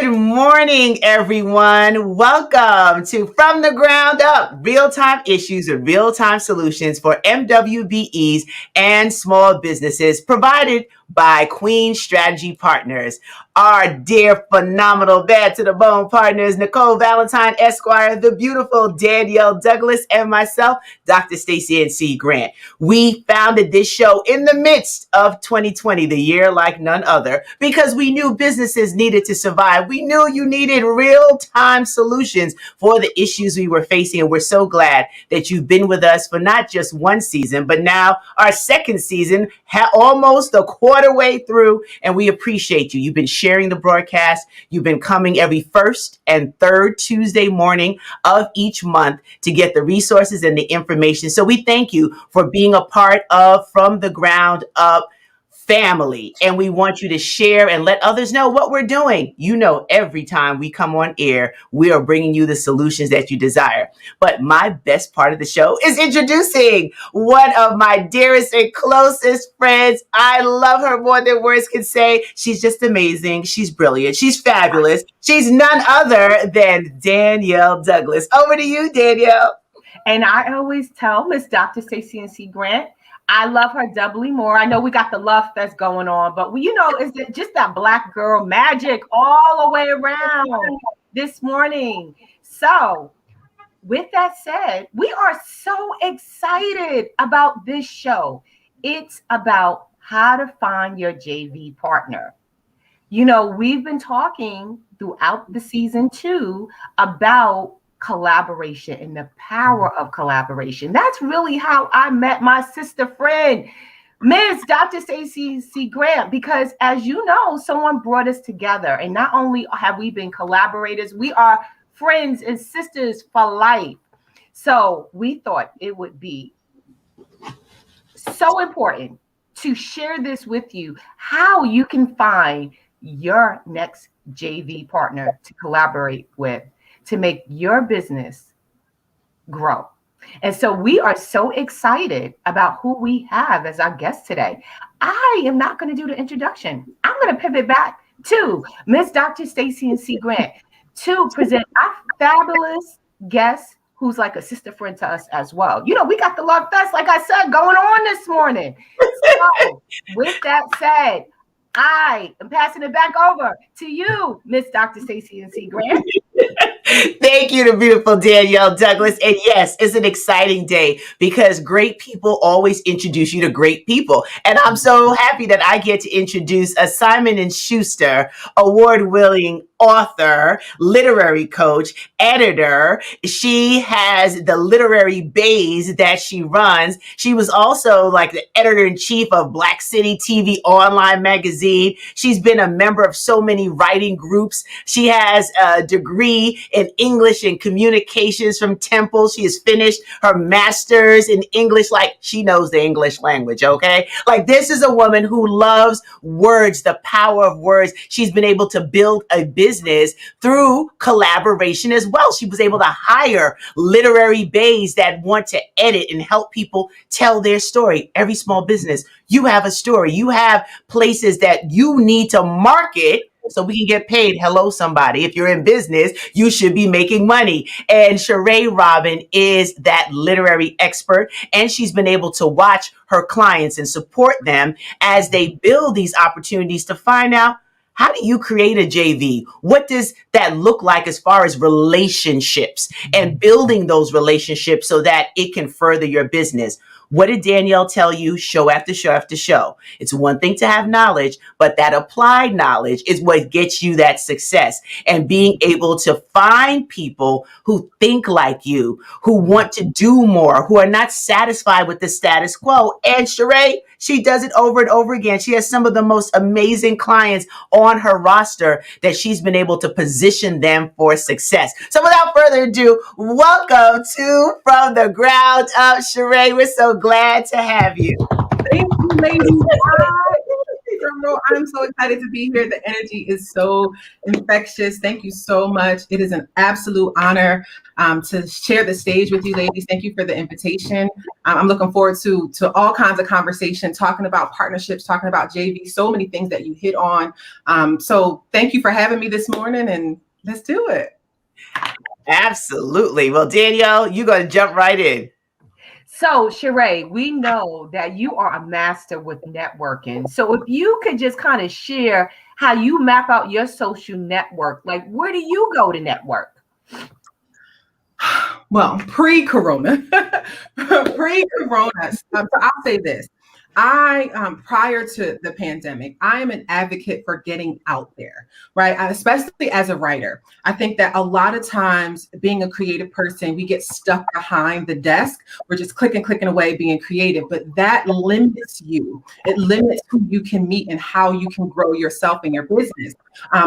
Good morning, everyone. Welcome to From the Ground Up, real-time issues and real-time solutions for MWBEs and small businesses, provided by Queen Strategy Partners. Our dear, phenomenal, bad to the bone partners, Nicole Valentine Esquire, the beautiful Danielle Douglas, and myself, Dr. Stacey N.C. Grant. We founded this show in the midst of 2020, the year like none other, because we knew businesses needed to survive. We knew you needed real-time solutions for the issues we were facing, and we're so glad that you've been with us for not just one season, but now our second season, almost a quarter way through, and we appreciate you. You've been sharing the broadcast. You've been coming every first and third Tuesday morning of each month to get the resources and the information. So we thank you for being a part of From the Ground Up family, and we want you to share and let others know what we're doing. You know, every time we come on air, we are bringing you the solutions that you desire. But my best part of the show is introducing one of my dearest and closest friends. I love her more than words can say. She's just amazing. She's brilliant. She's fabulous. She's none other than Danielle Douglas. Over to you, Danielle. And I always tell Miss Dr. Stacey N.C. Grant, I love her doubly more. I know we got the love fest going on, but it's just that Black girl magic all the way around this morning. So with that said, we are so excited about this show. It's about how to find your JV partner. We've been talking throughout the season 2 about collaboration and the power of collaboration. That's really how I met my sister friend, Ms. Dr. Stacey C. Grant, because as you know, someone brought us together. And not only have we been collaborators, we are friends and sisters for life. So we thought it would be so important to share this with you, how you can find your next JV partner to collaborate with, to make your business grow. And so we are so excited about who we have as our guest today. I am not going to do the introduction. I'm going to pivot back to Miss Dr. Stacey N.C. Grant to present our fabulous guest who's like a sister friend to us as well. We got the Love Fest, like I said, going on this morning. So with that said, I am passing it back over to you, Miss Dr. Stacey N.C. Grant. Thank you to beautiful Danielle Douglas. And yes, it's an exciting day because great people always introduce you to great people. And I'm so happy that I get to introduce a Simon & Schuster award-winning author, literary coach, editor. She has the literary bays that she runs. She was also like the editor-in-chief of Black City TV online magazine. She's been a member of so many writing groups. She has a degree in English and communications from Temple. She has finished her master's in English. Like, she knows the English language, okay? Like, this is a woman who loves words, the power of words. She's been able to build a business through collaboration as well. She was able to hire literary bays that want to edit and help people tell their story. Every small business, you have a story. You have places that you need to market so we can get paid. Hello, somebody. If you're in business, you should be making money. And Sheree Robin is that literary expert, and she's been able to watch her clients and support them as they build these opportunities to find out, how do you create a JV? What does that look like as far as relationships and building those relationships so that it can further your business? What did Danielle tell you show after show after show? It's one thing to have knowledge, but that applied knowledge is what gets you that success. And being able to find people who think like you, who want to do more, who are not satisfied with the status quo. And Sheree, she does it over and over again. She has some of the most amazing clients on her roster that she's been able to position them for success. So without further ado, welcome to From the Ground Up, Sheree. We're so glad to have you. Thank you, ladies. girl, I'm so excited to be here. The energy is so infectious. Thank you so much. It is an absolute honor to share the stage with you, ladies. Thank you for the invitation. I'm looking forward to all kinds of conversation, talking about partnerships, talking about JV, so many things that you hit on. So thank you for having me this morning, and let's do it. Absolutely. Well, Danielle, you're going to jump right in. So, Sheree, we know that you are a master with networking. So, if you could just kind of share how you map out your social network, like where do you go to network? Well, pre-corona, so I'll say this. Prior to the pandemic, I am an advocate for getting out there, right? Especially as a writer. I think that a lot of times being a creative person, we get stuck behind the desk. We're just clicking away being creative, but that limits you. It limits who you can meet and how you can grow yourself and your business.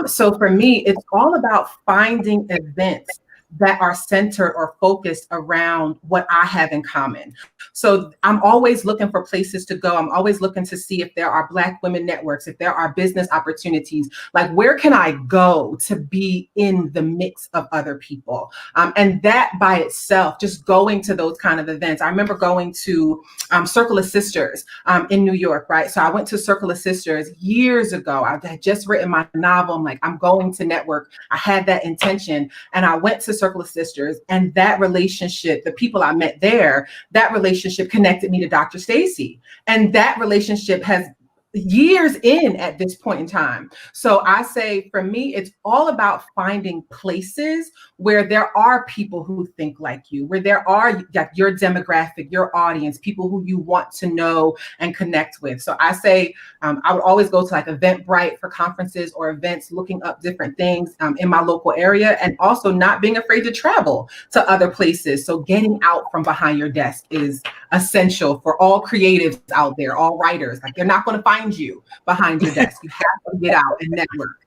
So for me, it's all about finding events that are centered or focused around what I have in common. So I'm always looking for places to go. I'm always looking to see if there are Black women networks, if there are business opportunities, like where can I go to be in the mix of other people? And that by itself, just going to those kind of events. I remember going to Circle of Sisters in New York, right? So I went to Circle of Sisters years ago. I had just written my novel. I'm like, I'm going to network. I had that intention. And I went to Circle of Sisters, and that relationship, the people I met there, that relationship connected me to Dr. Stacy. And that relationship has years in at this point in time. So I say for me, it's all about finding places where there are people who think like you, where there are your demographic, your audience, people who you want to know and connect with. So I say I would always go to like Eventbrite for conferences or events, looking up different things in my local area, and also not being afraid to travel to other places. So getting out from behind your desk is essential for all creatives out there, all writers. Like they're not going to find you behind your desk. You have to get out and network.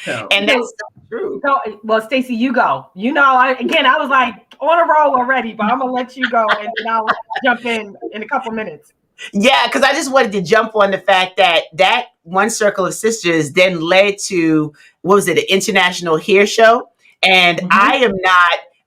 So. And that's true. So, well, Stacey, you go. You know, I was like on a roll already, but I'm gonna let you go, and then I'll jump in a couple minutes. Yeah, because I just wanted to jump on the fact that one Circle of Sisters then led to, what was it, an international hair show? And I am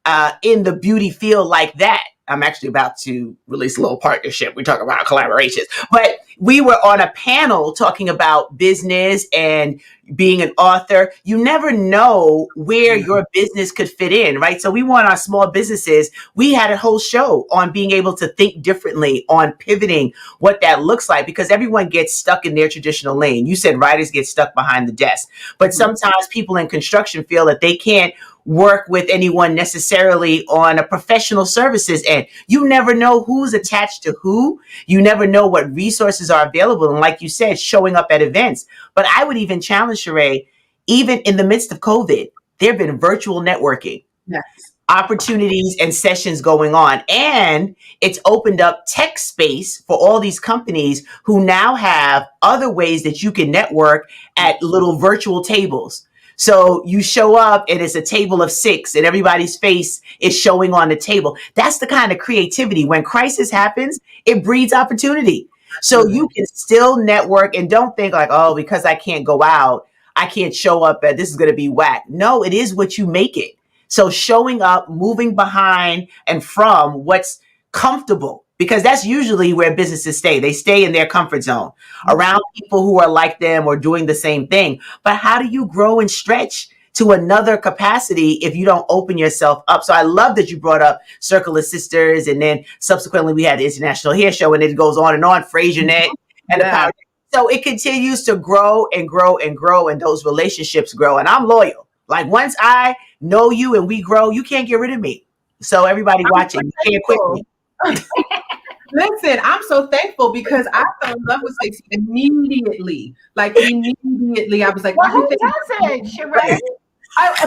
not in the beauty field like that. I'm actually about to release a little partnership. We talk about collaborations, but we were on a panel talking about business and being an author. You never know where your business could fit in, right? So we want our small businesses. We had a whole show on being able to think differently, on pivoting, what that looks like, because everyone gets stuck in their traditional lane. You said writers get stuck behind the desk, but sometimes people in construction feel that they can't work with anyone necessarily on a professional services end. You never know who's attached to who. You never know what resources are available. And like you said, showing up at events. But I would even challenge, Sheree, even in the midst of COVID, there have been virtual networking. Yes. Opportunities and sessions going on. And it's opened up tech space for all these companies who now have other ways that you can network at little virtual tables. So you show up and it's a table of 6 and everybody's face is showing on the table. That's the kind of creativity. When crisis happens, it breeds opportunity. So you can still network, and don't think like, oh, because I can't go out, I can't show up, and this is going to be whack. No, it is what you make it. So showing up, moving behind and from what's comfortable, because that's usually where businesses stay. They stay in their comfort zone around people who are like them or doing the same thing. But how do you grow and stretch to another capacity if you don't open yourself up? So I love that you brought up Circle of Sisters, and then subsequently we had the International Hair Show, and it goes on, FraserNet, and the power. So it continues to grow and grow and grow, and those relationships grow. And I'm loyal. Like once I know you and we grow, you can't get rid of me. So everybody watching, you can't quit me. Listen, I'm so thankful because I fell in love with Stacey immediately. Like immediately, I was like, well, who doesn't, Sheree?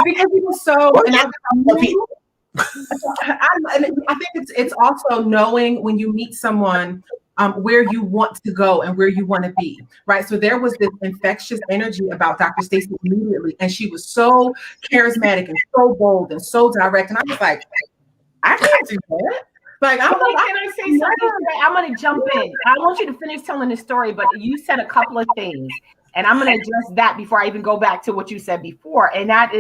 Because it was so. And I think it's also knowing when you meet someone where you want to go and where you want to be, right? So there was this infectious energy about Dr. Stacy immediately, and she was so charismatic and so bold and so direct, and I was like, I can't do that. Like, I'm Well, like, can I say something? I'm going to jump in. I want you to finish telling the story, but you said a couple of things, and I'm going to address that before I even go back to what you said before. And that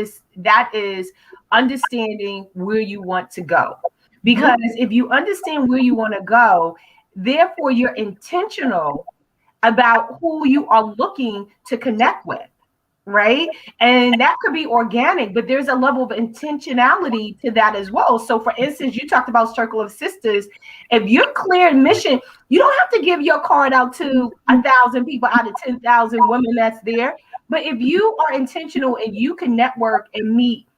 is understanding where you want to go. Because if you understand where you want to go, therefore you're intentional about who you are looking to connect with. Right. And that could be organic, but there's a level of intentionality to that as well. So, for instance, you talked about Circle of Sisters. If you're clear in mission, you don't have to give your card out to 1,000 people out of 10,000 women that's there. But if you are intentional and you can network and meet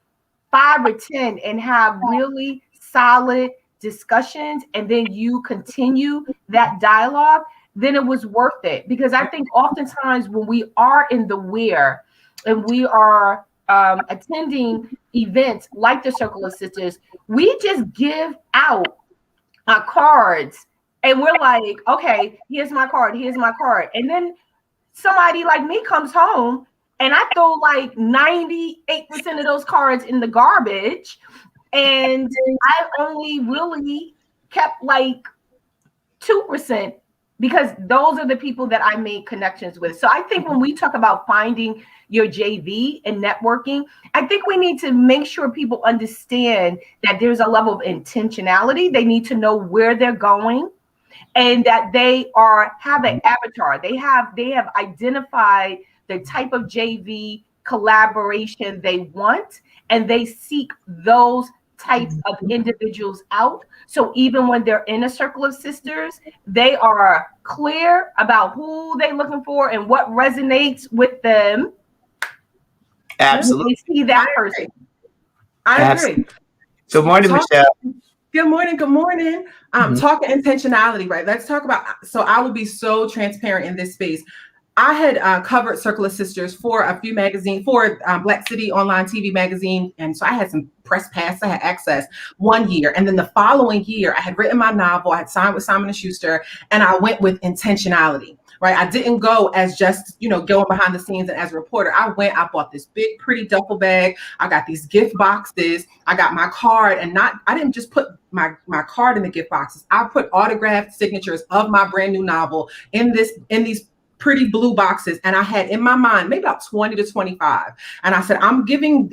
5 or 10 and have really solid discussions, and then you continue that dialogue, then it was worth it. Because I think oftentimes when we are in the where, and we are attending events like the Circle of Sisters, we just give out our cards and we're like, okay, here's my card, here's my card. And then somebody like me comes home and I throw like 98% of those cards in the garbage. And I only really kept like 2%, because those are the people that I made connections with. So I think when we talk about finding your JV and networking, I think we need to make sure people understand that there's a level of intentionality. They need to know where they're going, and that they have an avatar. They have identified the type of JV collaboration they want, and they seek those types of individuals out. So even when they're in a Circle of Sisters, they are clear about who they're looking for and what resonates with them. Absolutely. They see that person. I agree. Good morning, Michelle. Good morning. Good morning. Talking intentionality, right? Let's talk about, so I will be so transparent in this space. I had covered Circle of Sisters for a few magazines, for Black City Online TV magazine. And so I had some press pass, I had access 1 year. And then the following year, I had written my novel, I had signed with Simon & Schuster, and I went with intentionality. Right. I didn't go as just, going behind the scenes and as a reporter. I bought this big, pretty duffel bag. I got these gift boxes. I got my card, and I didn't just put my card in the gift boxes. I put autographed signatures of my brand new novel in these pretty blue boxes. And I had in my mind maybe about 20 to 25. And I said, I'm giving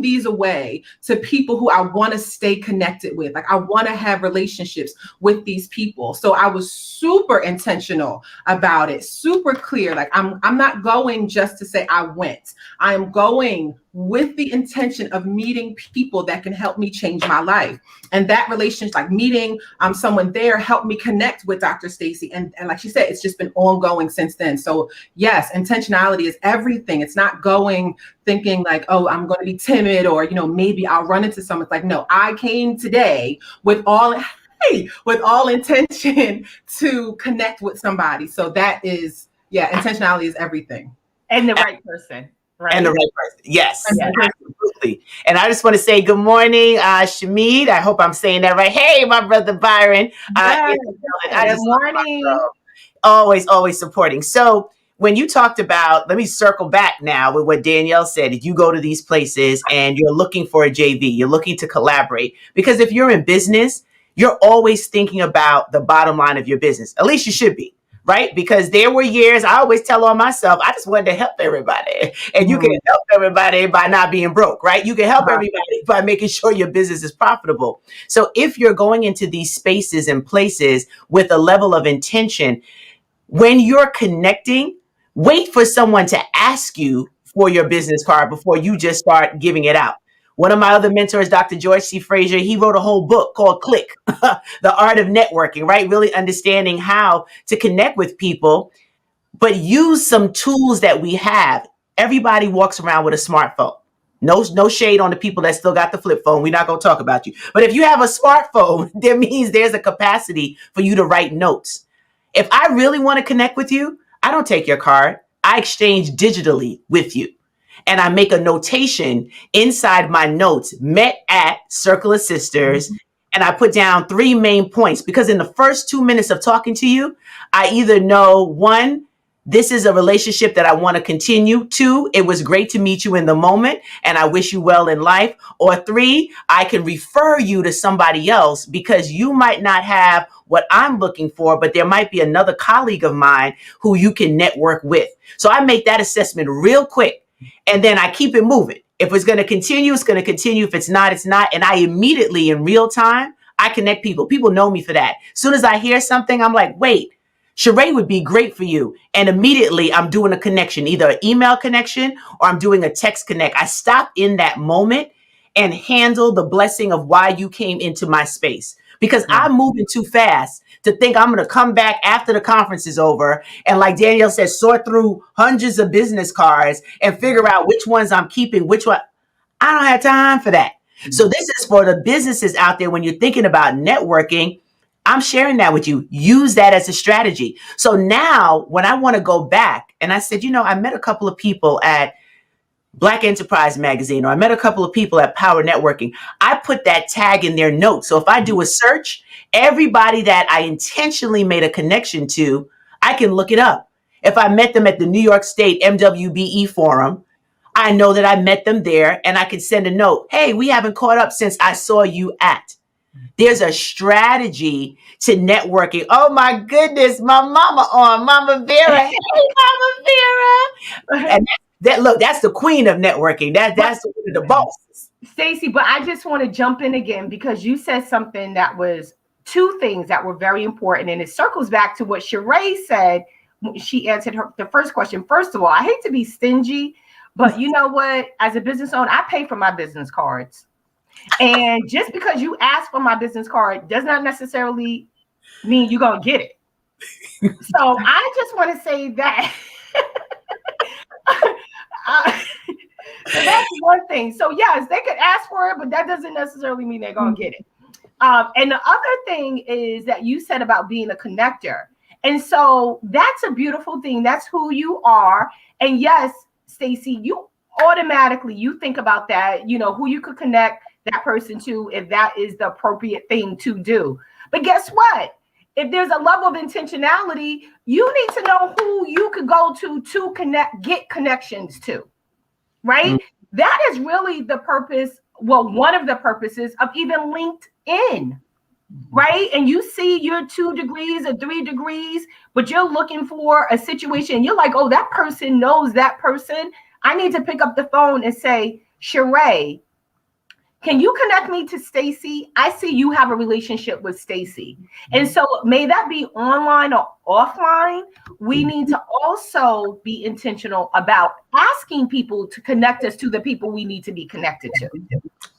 these away to people who I want to stay connected with. Like, I want to have relationships with these people. So I was super intentional about it, super clear. Like, I'm not going just to say I went. I am going with the intention of meeting people that can help me change my life. And that relationship, like meeting someone there, helped me connect with Dr. Stacy. And like she said, it's just been ongoing since then. So yes, intentionality is everything. It's not going thinking like, oh, I'm going to be timid, or, maybe I'll run into someone. It's like, no, I came today with all intention to connect with somebody. So that is, intentionality is everything. And the right person. Right. And the right person. Yes, absolutely. And I just want to say good morning, Shamid. I hope I'm saying that right. Hey, my brother Byron. Good morning. Always supporting. So when you talked about, let me circle back now with what Danielle said. If you go to these places and you're looking for a JV, you're looking to collaborate, because if you're in business, you're always thinking about the bottom line of your business. At least you should be. Right? Because there were years, I always tell on myself, I just wanted to help everybody. And you can help everybody by not being broke, right? You can help everybody by making sure your business is profitable. So if you're going into these spaces and places with a level of intention, when you're connecting, wait for someone to ask you for your business card before you just start giving it out. One of my other mentors, Dr. George C. Frazier, he wrote a whole book called Click, The Art of Networking, right? Really understanding how to connect with people, but use some tools that we have. Everybody walks around with a smartphone. No shade on the people that still got the flip phone. We're not going to talk about you. But if you have a smartphone, that means there's a capacity for you to write notes. If I really want to connect with you, I don't take your card. I exchange digitally with you. And I make a notation inside my notes, met at Circle of Sisters. And I put down 3 main points, because in the first 2 minutes of talking to you, I either know, one, this is a relationship that I want to continue. 2, it was great to meet you in the moment and I wish you well in life. Or 3, I can refer you to somebody else because you might not have what I'm looking for, but there might be another colleague of mine who you can network with. So I make that assessment real quick and then I keep it moving. If it's going to continue, it's going to continue. If it's not, it's not. And I immediately in real time, I connect people. People know me for that. As soon as I hear something, I'm like, wait, Sheree would be great for you. And immediately I'm doing a connection, either an email connection or I'm doing a text connect. I stop in that moment and handle the blessing of why you came into my space because I'm moving too fast to think I'm going to come back after the conference is over. And like Danielle said, sort through hundreds of business cards and figure out which ones I'm keeping, which one. I don't have time for that. So this is for the businesses out there when you're thinking about networking. I'm sharing that with you. Use that as a strategy. So now when I want to go back and I said, I met a couple of people at Black Enterprise Magazine, or I met a couple of people at Power Networking. I put that tag in their notes. So if I do a search, everybody that I intentionally made a connection to, I can look it up. If I met them at the New York State MWBE forum, I know that I met them there and I can send a note. Hey, we haven't caught up since I saw you at. There's a strategy to networking. Oh my goodness, my mama on, Mama Vera. Hey, Mama Vera. And that's the queen of networking. That's the boss. Stacey, but I just want to jump in again because you said something that was 2 things that were very important. And it circles back to what Sheree said. She answered the first question. First of all, I hate to be stingy, but you know what? As a business owner, I pay for my business cards. And just because you ask for my business card does not necessarily mean you're going to get it. So I just want to say that. So that's one thing. So yes, they could ask for it, but that doesn't necessarily mean they're going to get it. And the other thing is that you said about being a connector. And so that's a beautiful thing. That's who you are. And yes, Stacey, you think about that, who you could connect that person to if that is the appropriate thing to do. But guess what? If there's a level of intentionality, you need to know who you could go to get connections to, right? Mm-hmm. That is really the purpose. Well, one of the purposes of even LinkedIn, right? And you see your 2 degrees or 3 degrees, but you're looking for a situation. You're like, oh, that person knows that person. I need to pick up the phone and say, Sheree, can you connect me to Stacey? I see you have a relationship with Stacey. And so may that be online or offline. We need to also be intentional about asking people to connect us to the people we need to be connected to.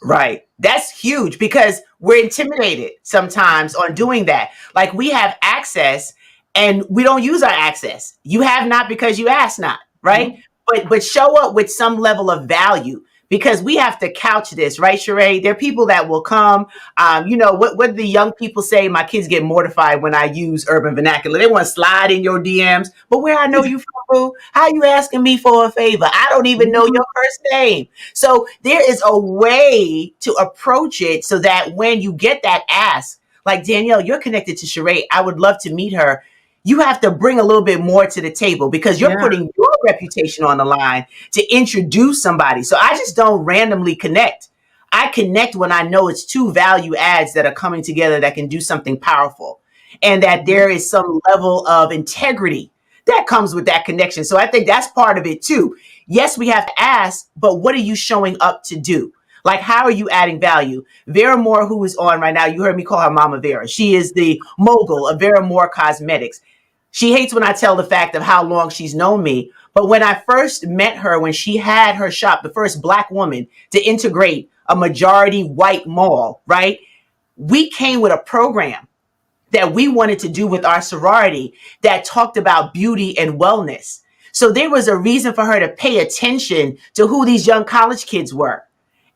Right. That's huge because we're intimidated sometimes on doing that. Like we have access and we don't use our access. You have not because you ask not, right? Mm-hmm. But show up with some level of value. Because we have to couch this, right, Sheree? There are people that will come. What the young people say, my kids get mortified when I use urban vernacular. They want to slide in your DMs. But where I know you from, boo? How you asking me for a favor? I don't even know your first name. So there is a way to approach it so that when you get that ask, like Danielle, you're connected to Sheree. I would love to meet her. You have to bring a little bit more to the table because you're putting your reputation on the line to introduce somebody. So I just don't randomly connect. I connect when I know it's 2 value adds that are coming together that can do something powerful and that there is some level of integrity that comes with that connection. So I think that's part of it too. Yes, we have to ask, but what are you showing up to do? Like, how are you adding value? Vera Moore, who is on right now, you heard me call her Mama Vera. She is the mogul of Vera Moore Cosmetics. She hates when I tell the fact of how long she's known me. But when I first met her, when she had her shop, the first Black woman to integrate a majority white mall, right? We came with a program that we wanted to do with our sorority that talked about beauty and wellness. So there was a reason for her to pay attention to who these young college kids were.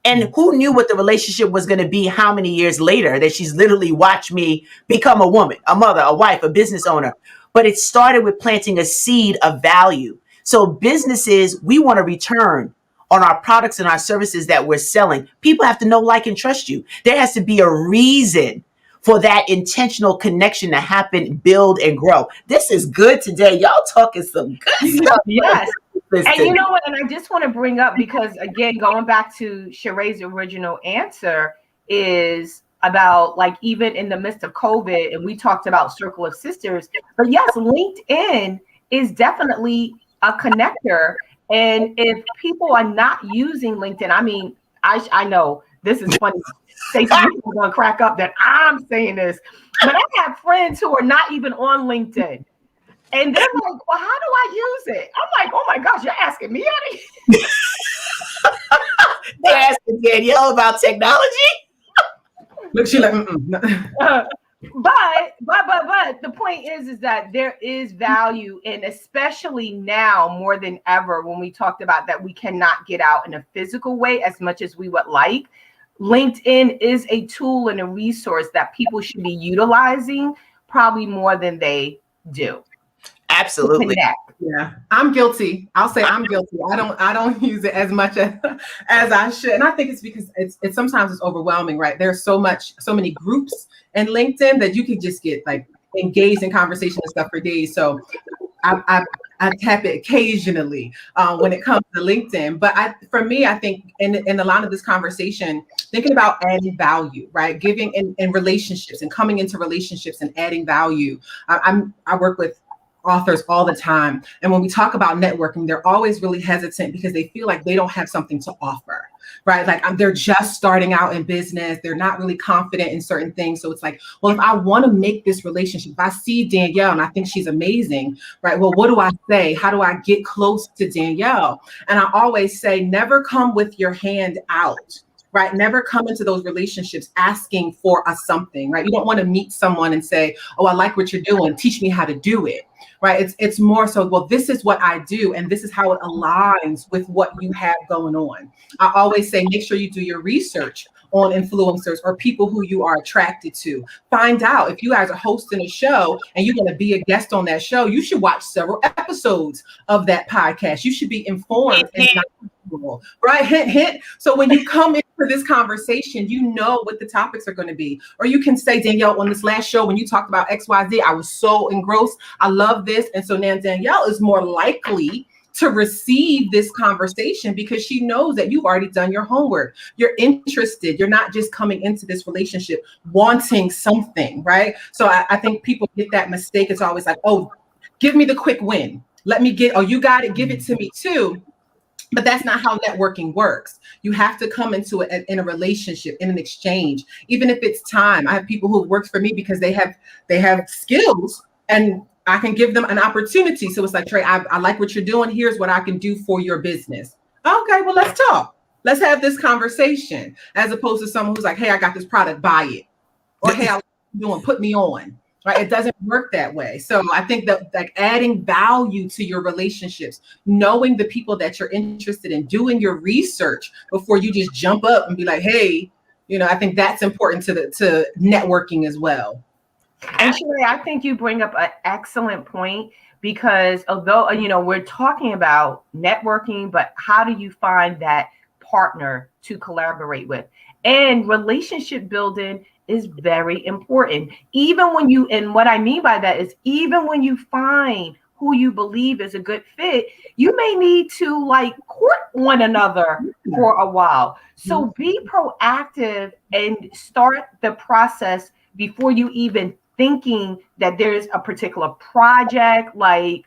And who knew what the relationship was going to be how many years later that she's literally watched me become a woman, a mother, a wife, a business owner. But it started with planting a seed of value. So businesses, we want to return on our products and our services that we're selling. People have to know, like, and trust you. There has to be a reason for that intentional connection to happen, build, and grow. This is good today. Y'all talking some good stuff. Yes. And you Listen. know what? And I just want to bring up, because again, going back to Sheree's original answer is about, like, even in the midst of COVID, and we talked about Circle of Sisters, but yes, LinkedIn is definitely a connector. And if people are not using LinkedIn, I mean, I know this is funny. Stacey, you're going to crack up that I'm saying this, but I have friends who are not even on LinkedIn. And they're like, well, how do I use it? I'm like, oh my gosh, you're asking me how to use it? They're asking Danielle about technology. Look, she like, but the point is that there is value, and especially now more than ever, when we talked about that we cannot get out in a physical way as much as we would like. LinkedIn is a tool and a resource that people should be utilizing probably more than they do. Absolutely. Yeah, I'm guilty. I'll say I'm guilty. I don't use it as much as I should. And I think it's because it's sometimes it's overwhelming, right? There's so many groups in LinkedIn that you can just get like engaged in conversation and stuff for days. So I tap it occasionally when it comes to LinkedIn. But for me, I think in a lot of this conversation, thinking about adding value, right? Giving in relationships and coming into relationships and adding value. I work with authors all the time. And when we talk about networking, they're always really hesitant because they feel like they don't have something to offer, right? Like they're just starting out in business. They're not really confident in certain things. So it's like, well, if I want to make this relationship, if I see Danielle and I think she's amazing, right? Well, what do I say? How do I get close to Danielle? And I always say, never come with your hand out. Right? Never come into those relationships asking for a something, right? You don't want to meet someone and say, oh, I like what you're doing. Teach me how to do it, right? It's more so, well, this is what I do. And this is how it aligns with what you have going on. I always say, make sure you do your research on influencers or people who you are attracted to. Find out if you guys are hosting a show and you're going to be a guest on that show, you should watch several episodes of that podcast. You should be informed and knowledgeable, right? Hint, hint. So when you come into this conversation, you know what the topics are going to be. Or you can say, Danielle, on this last show, when you talked about XYZ, I was so engrossed. I love this. And so now Danielle is more likely to receive this conversation because she knows that you've already done your homework. You're interested. You're not just coming into this relationship wanting something, right? So I think people get that mistake. It's always like, oh, give me the quick win. Let me get, oh, you got it. Give it to me too. But that's not how networking works. You have to come into it in a relationship, in an exchange, even if it's time. I have people who work for me because they have skills and I can give them an opportunity. So it's like, Trey, I like what you're doing. Here's what I can do for your business. Okay, well, let's talk. Let's have this conversation, as opposed to someone who's like, hey, I got this product, buy it. Or, hey, I like what you're doing, put me on. Right? It doesn't work that way. So I think that like adding value to your relationships, knowing the people that you're interested in, doing your research before you just jump up and be like, hey, I think that's important to networking as well. And Sheree, I think you bring up an excellent point, because although, we're talking about networking, but how do you find that partner to collaborate with? And relationship building is very important. Even when and what I mean by that is, even when you find who you believe is a good fit, you may need to like court one another for a while. So be proactive and start the process before you even thinking that there's a particular project, like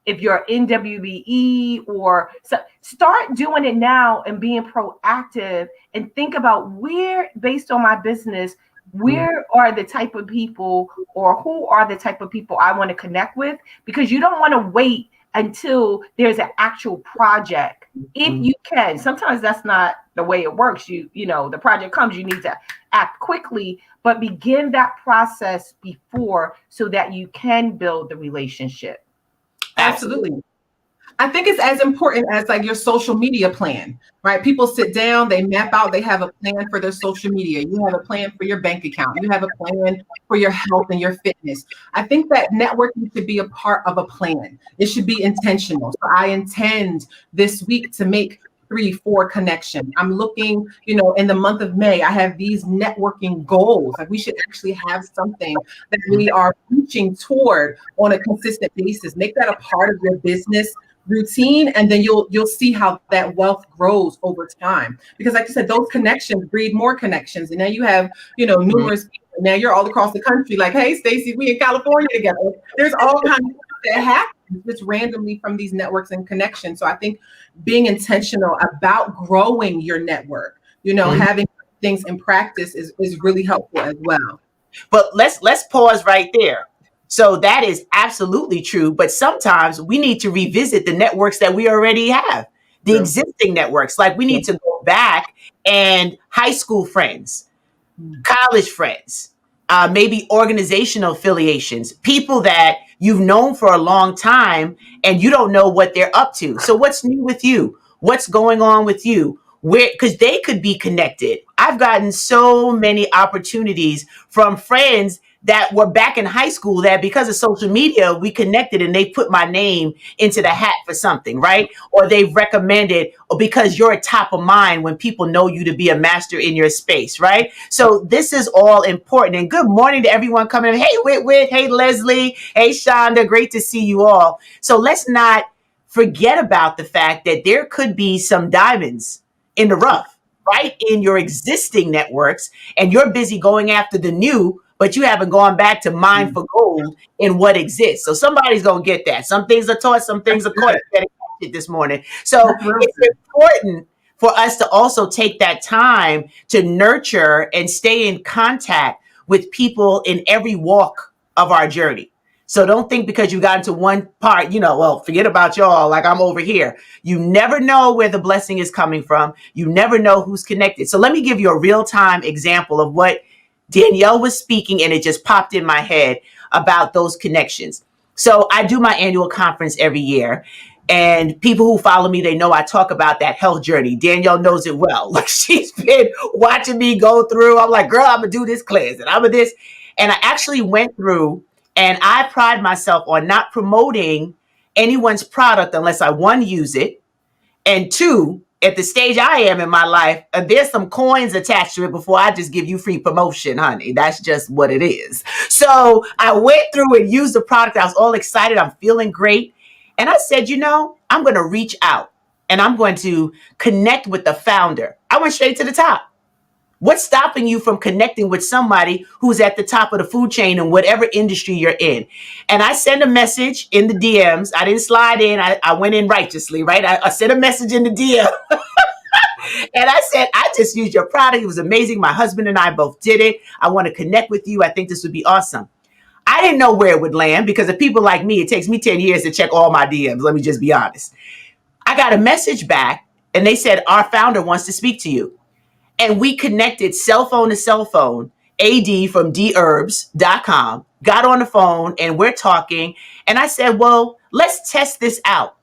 if you're MWBE or so, start doing it now and being proactive and think about where, based on my business, where are the type of people or who are the type of people I want to connect with, because you don't want to wait until there's an actual project. If you can, sometimes that's not the way it works. The project comes, you need to act quickly, but begin that process before so that you can build the relationship. Absolutely. I think it's as important as like your social media plan, right? People sit down, they map out, they have a plan for their social media. You have a plan for your bank account. You have a plan for your health and your fitness. I think that networking should be a part of a plan. It should be intentional. So I intend this week to make 3, 4 connections. I'm looking, in the month of May, I have these networking goals. Like we should actually have something that we are reaching toward on a consistent basis. Make that a part of your business routine, and then you'll see how that wealth grows over time. Because like you said, those connections breed more connections. And now you have, numerous people. Now you're all across the country like, hey, Stacey, we in California together. There's all kinds of stuff that happens just randomly from these networks and connections. So I think being intentional about growing your network, having things in practice is really helpful as well. But let's pause right there. So that is absolutely true. But sometimes we need to revisit the networks that we already have, the existing networks. Like we need to go back and high school friends, college friends, maybe organizational affiliations, people that you've known for a long time and you don't know what they're up to. So what's new with you? What's going on with you? Where, because they could be connected. I've gotten so many opportunities from friends that were back in high school that because of social media, we connected and they put my name into the hat for something, right? Or they've recommended, or because you're a top of mind when people know you to be a master in your space, right? So this is all important. And good morning to everyone coming in. Hey, Whit, hey, Leslie, hey, Shonda, great to see you all. So let's not forget about the fact that there could be some diamonds in the rough, right? In your existing networks, and you're busy going after the new, but you haven't gone back to mine for gold in what exists. So somebody's going to get that. Some things are taught, some things are caught. You better catch it this morning. So it's important for us to also take that time to nurture and stay in contact with people in every walk of our journey. So don't think because you got into one part, well, forget about y'all, like I'm over here. You never know where the blessing is coming from. You never know who's connected. So let me give you a real-time example of what Danielle was speaking, and it just popped in my head about those connections. So I do my annual conference every year, and people who follow me, they know I talk about that health journey. Danielle knows it well. Like she's been watching me go through. I'm like, girl, I'm going to do this cleanse and I'm going to this. And I actually went through, and I pride myself on not promoting anyone's product unless I, one, use it, and two, at the stage I am in my life, there's some coins attached to it before I just give you free promotion, honey. That's just what it is. So I went through and used the product. I was all excited. I'm feeling great. And I said, I'm going to reach out and I'm going to connect with the founder. I went straight to the top. What's stopping you from connecting with somebody who's at the top of the food chain in whatever industry you're in? And I sent a message in the DMs. I didn't slide in. I went in righteously, right? I sent a message in the DM. And I said, I just used your product. It was amazing. My husband and I both did it. I want to connect with you. I think this would be awesome. I didn't know where it would land because of people like me. It takes me 10 years to check all my DMs. Let me just be honest. I got a message back and they said, our founder wants to speak to you. And we connected cell phone to cell phone, AD from dherbs.com, got on the phone and we're talking. And I said, well, let's test this out.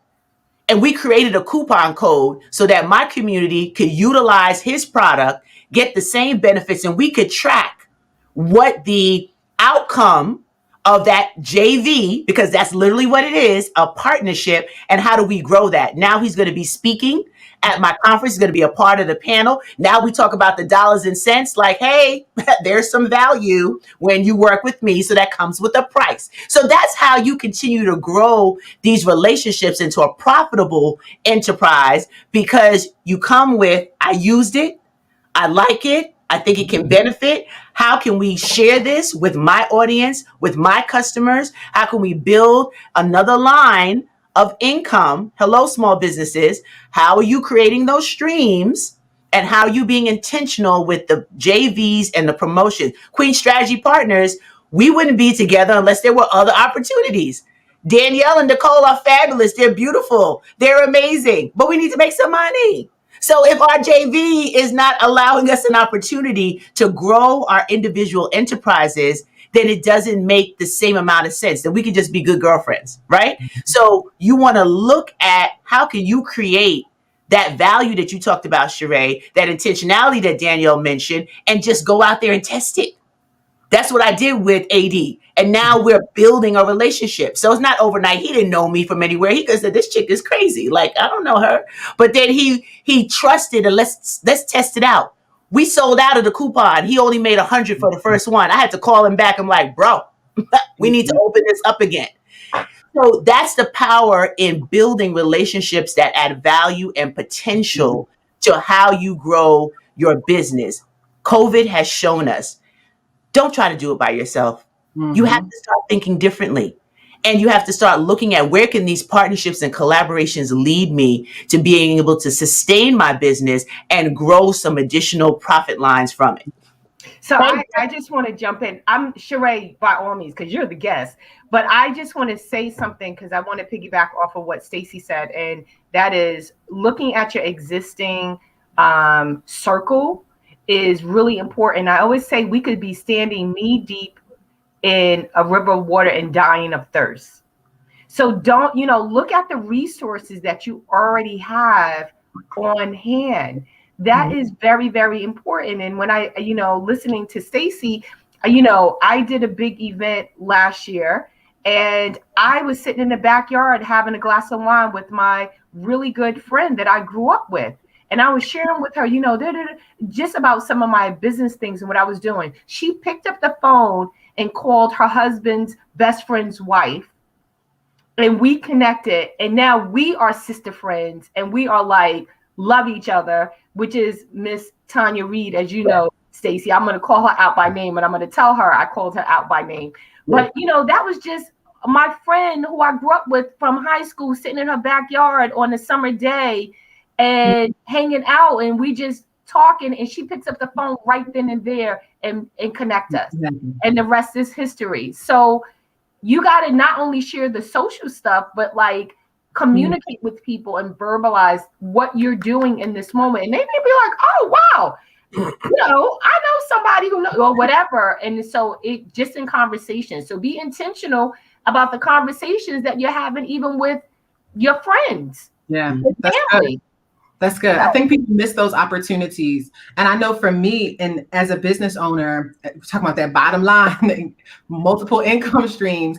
And we created a coupon code so that my community could utilize his product, get the same benefits, and we could track what the outcome of that JV, because that's literally what it is, a partnership, and how do we grow that? Now he's going to be speaking at my conference. He's going to be a part of the panel. Now we talk about the dollars and cents, like, hey, there's some value when you work with me. So that comes with a price. So that's how you continue to grow these relationships into a profitable enterprise, because you come with, I used it, I like it, I think it can benefit. How can we share this with my audience, with my customers? How can we build another line of income? Hello, small businesses. How are you creating those streams? And how are you being intentional with the JVs and the promotion? Queen Strategy Partners, we wouldn't be together unless there were other opportunities. Danielle and Nicole are fabulous. They're beautiful. They're amazing. But we need to make some money. So if our JV is not allowing us an opportunity to grow our individual enterprises, then it doesn't make the same amount of sense. That we can just be good girlfriends, right? So you want to look at how can you create that value that you talked about, Sheree, that intentionality that Danielle mentioned, and just go out there and test it. That's what I did with AD. And now we're building a relationship. So it's not overnight. He didn't know me from anywhere. He could say, this chick is crazy. Like, I don't know her. But then he trusted, and let's test it out. We sold out of the coupon. He only made 100 for the first one. I had to call him back. I'm like, bro, we need to open this up again. So that's the power in building relationships that add value and potential to how you grow your business. COVID has shown us, don't try to do it by yourself. You have to start thinking differently. And you have to start looking at, where can these partnerships and collaborations lead me to being able to sustain my business and grow some additional profit lines from it. So I just want to jump in. I'm Sheree, by all means, because you're the guest. But I just want to say something, because I want to piggyback off of what Stacey said. And that is, looking at your existing circle is really important. I always say we could be standing knee deep in a river of water and dying of thirst. So don't, look at the resources that you already have on hand. That is very, very important. And when I, listening to Stacey, I did a big event last year, and I was sitting in the backyard having a glass of wine with my really good friend that I grew up with. And I was sharing with her, just about some of my business things and what I was doing. She picked up the phone and called her husband's best friend's wife. And we connected. And now we are sister friends. And we are like, love each other, which is Miss Tanya Reed, as you know, Stacey. I'm going to call her out by name, and I'm going to tell her I called her out by name. But, that was just my friend who I grew up with from high school, sitting in her backyard on a summer day and hanging out, and we just talking, and she picks up the phone right then and there and connect us. And the rest is history. So you got to not only share the social stuff, but like communicate with people and verbalize what you're doing in this moment. And they may be like, oh, wow, I know somebody who knows, or whatever. And so it just in conversation. So be intentional about the conversations that you're having, even with your friends. Yeah, that's family. Good. That's good. I think people miss those opportunities. And I know for me, and as a business owner, we're talking about that bottom line, multiple income streams.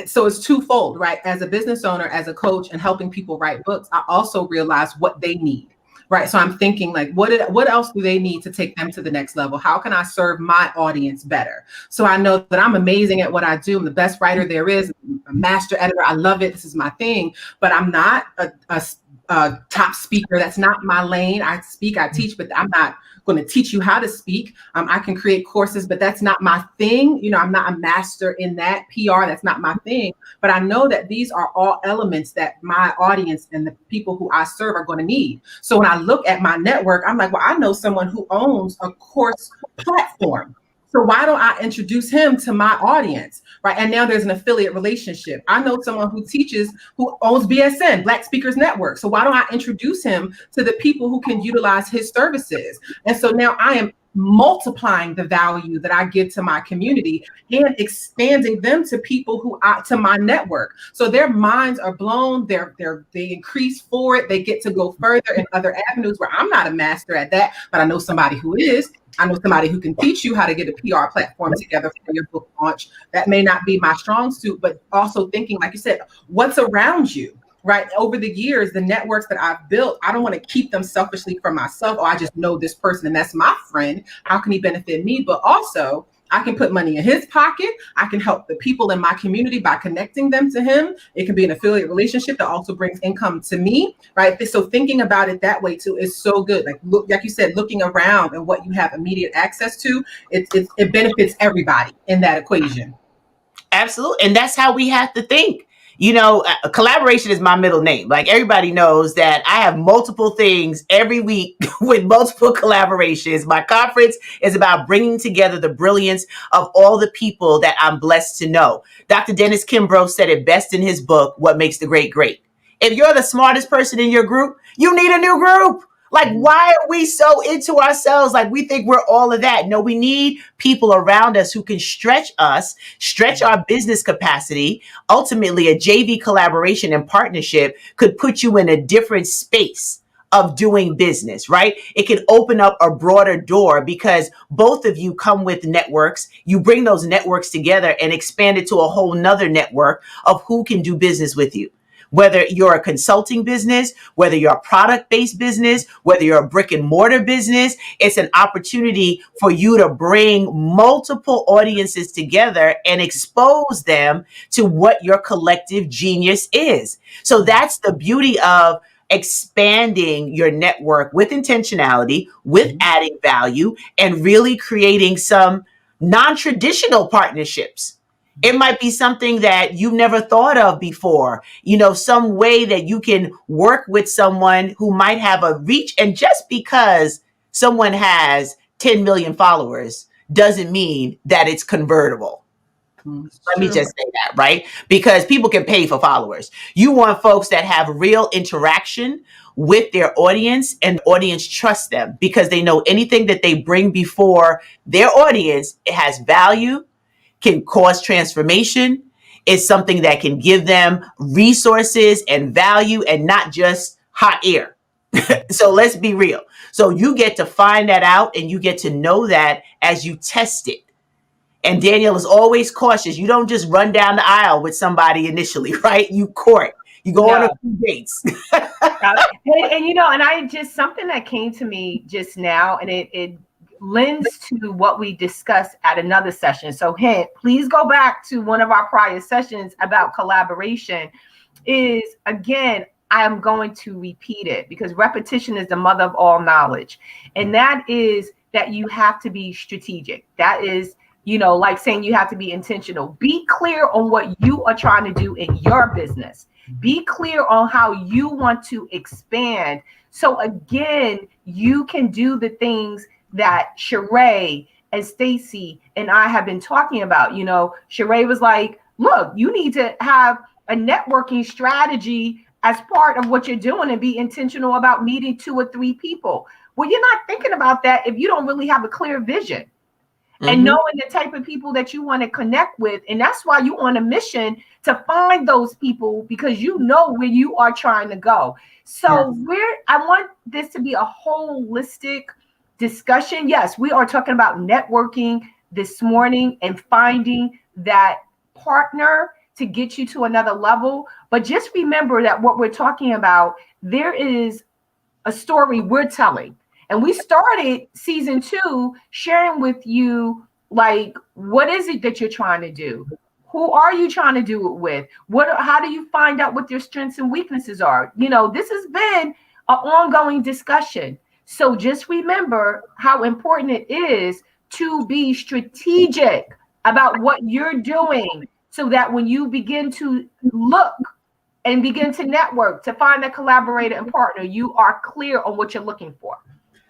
So it's twofold, right? As a business owner, as a coach, and helping people write books, I also realize what they need, right? So I'm thinking, like, what else do they need to take them to the next level? How can I serve my audience better? So I know that I'm amazing at what I do. I'm the best writer there is, a master editor. I love it. This is my thing. But I'm not a top speaker. That's not my lane. I speak, I teach, but I'm not going to teach you how to speak. I can create courses, but that's not my thing. I'm not a master in that. PR, that's not my thing. But I know that these are all elements that my audience and the people who I serve are going to need. So when I look at my network, I'm like, well, I know someone who owns a course platform. So why don't I introduce him to my audience, right? And now there's an affiliate relationship. I know someone who owns BSN, Black Speakers Network. So why don't I introduce him to the people who can utilize his services? And so now I am multiplying the value that I give to my community and expanding them to people to my network. So their minds are blown. They increase for it. They get to go further in other avenues where I'm not a master at that, but I know somebody who is. I know somebody who can teach you how to get a PR platform together for your book launch. That may not be my strong suit, but also thinking, like you said, what's around you, right? Over the years, the networks that I've built, I don't want to keep them selfishly for myself. Oh, I just know this person and that's my friend. How can he benefit me? But also, I can put money in his pocket. I can help the people in my community by connecting them to him. It can be an affiliate relationship that also brings income to me, right? So thinking about it that way too is so good. Like you said, looking around and what you have immediate access to, it benefits everybody in that equation. Absolutely. And that's how we have to think. Collaboration is my middle name. Like, everybody knows that I have multiple things every week with multiple collaborations. My conference is about bringing together the brilliance of all the people that I'm blessed to know. Dr. Dennis Kimbrough said it best in his book, What Makes the Great Great. If you're the smartest person in your group, you need a new group. Like, why are we so into ourselves? Like, we think we're all of that. No, we need people around us who can stretch us, stretch our business capacity. Ultimately, a JV collaboration and partnership could put you in a different space of doing business, right? It can open up a broader door because both of you come with networks. You bring those networks together and expand it to a whole nother network of who can do business with you. Whether you're a consulting business, whether you're a product-based business, whether you're a brick and mortar business, it's an opportunity for you to bring multiple audiences together and expose them to what your collective genius is. So that's the beauty of expanding your network with intentionality, with adding value, and really creating some non-traditional partnerships. It might be something that you've never thought of before, some way that you can work with someone who might have a reach. And just because someone has 10 million followers doesn't mean that it's convertible. Let me just say that, right? Because people can pay for followers. You want folks that have real interaction with their audience, and the audience trusts them because they know anything that they bring before their audience, it has value, can cause transformation, is something that can give them resources and value and not just hot air. So let's be real. So you get to find that out and you get to know that as you test it. And Danielle is always cautious. You don't just run down the aisle with somebody initially, right? You court. You go on a few dates. And I just, something that came to me just now, and it lends to what we discussed at another session. So hint, please go back to one of our prior sessions about collaboration. Is, again, I am going to repeat it because repetition is the mother of all knowledge. And that is that you have to be strategic. That is, like saying you have to be intentional. Be clear on what you are trying to do in your business. Be clear on how you want to expand. So again, you can do the things that Sheree and Stacy and I have been talking about. Sheree was like, look, you need to have a networking strategy as part of what you're doing and be intentional about meeting 2 or 3 people. Well, you're not thinking about that if you don't really have a clear vision. And knowing the type of people that you want to connect with. And that's why you're on a mission to find those people, because you know where you are trying to go. So I want this to be a holistic discussion. Yes, we are talking about networking this morning and finding that partner to get you to another level. But just remember that what we're talking about, there is a story we're telling. And we started season 2 sharing with you, like, what is it that you're trying to do? Who are you trying to do it with? How do you find out what your strengths and weaknesses are? This has been an ongoing discussion. So just remember how important it is to be strategic about what you're doing so that when you begin to look and begin to network, to find a collaborator and partner, you are clear on what you're looking for.